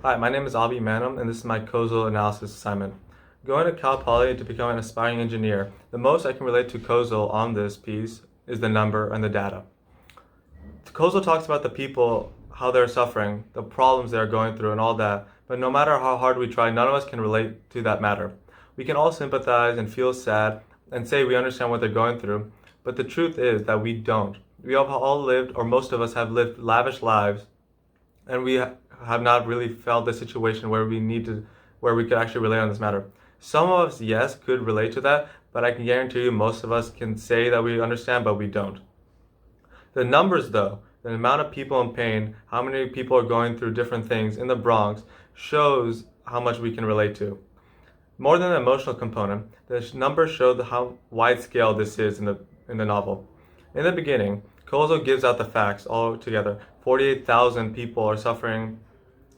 Hi, my name is Avi Manum, and this is my Kozol Analysis assignment. Going to Cal Poly to become an aspiring engineer, the most I can relate to Kozol on this piece is the number and the data. Kozol talks about the people, how they're suffering, the problems they're going through, and all that, but no matter how hard we try, none of us can relate to that matter. We can all sympathize and feel sad and say we understand what they're going through, but the truth is that we don't. We have all lived, or most of us have lived, lavish lives, and we have not really felt the situation where we could actually relate on this matter. Some of us, yes, could relate to that, but I can guarantee you most of us can say that we understand, but we don't. The numbers, though, the amount of people in pain, how many people are going through different things in the Bronx, shows how much we can relate to. More than the emotional component, the numbers show how wide scale this is in the novel. In the beginning, Kozo gives out the facts all together. 48,000 people are suffering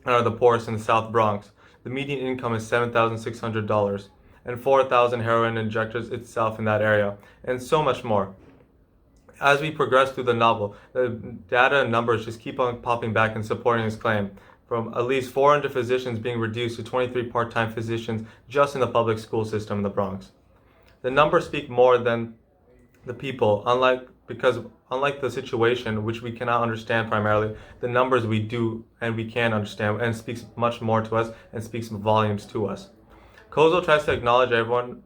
and are the poorest in the South Bronx. The median income is $7,600, and 4,000 heroin injectors itself in that area, and so much more. As we progress through the novel, the data and numbers just keep on popping back and supporting his claim, from at least 400 physicians being reduced to 23 part-time physicians just in the public school system in the Bronx. The numbers speak more than the people, unlike the situation which we cannot understand primarily, the numbers we do and we can understand, and speaks much more to us and speaks volumes to us. Kozo tries to acknowledge everyone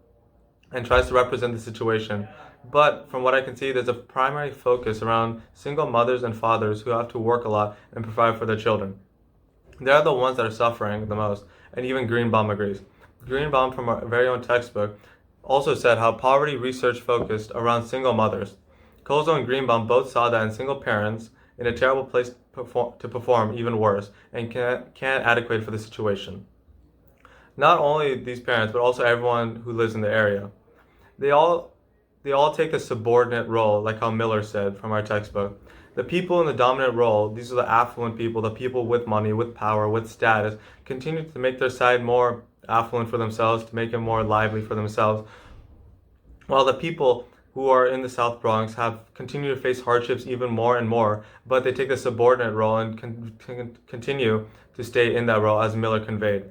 and tries to represent the situation, but from what I can see, there's a primary focus around single mothers and fathers who have to work a lot and provide for their children. They're the ones that are suffering the most, and even Greenbaum agrees. Greenbaum, from our very own textbook, also said how poverty research focused around single mothers. Kozo and Greenbaum both saw that in single parents in a terrible place to perform even worse and can't adequate for the situation. Not only these parents, but also everyone who lives in the area. They all take a subordinate role, like how Miller said from our textbook. The people in the dominant role, these are the affluent people, the people with money, with power, with status, continue to make their side more affluent for themselves, to make it more lively for themselves, while the people who are in the South Bronx have continued to face hardships even more and more, but they take a subordinate role and continue to stay in that role, as Miller conveyed.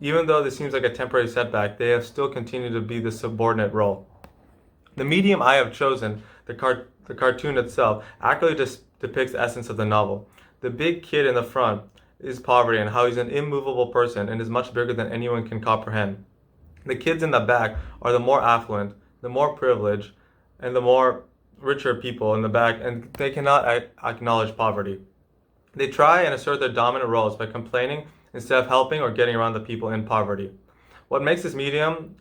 Even though this seems like a temporary setback, they have still continued to be the subordinate role. The medium I have chosen, the cartoon itself, accurately depicts the essence of the novel. The big kid in the front is poverty and how he's an immovable person and is much bigger than anyone can comprehend. The kids in the back are the more affluent, the more privileged, and the more richer people in the back, and they cannot acknowledge poverty. They try and assert their dominant roles by complaining instead of helping or getting around the people in poverty. What makes this medium,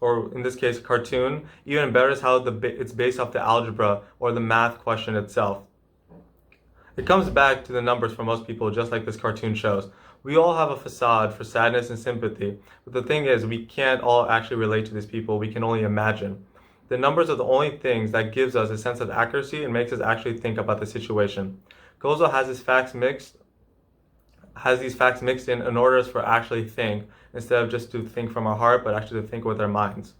or in this case cartoon, even better is how it's based off the algebra or the math question itself. It comes back to the numbers for most people, just like this cartoon shows. We all have a facade for sadness and sympathy, but the thing is, we can't all actually relate to these people, we can only imagine. The numbers are the only things that gives us a sense of accuracy and makes us actually think about the situation. Kozo has these facts mixed in order for us to actually think, instead of just to think from our heart, but actually to think with our minds.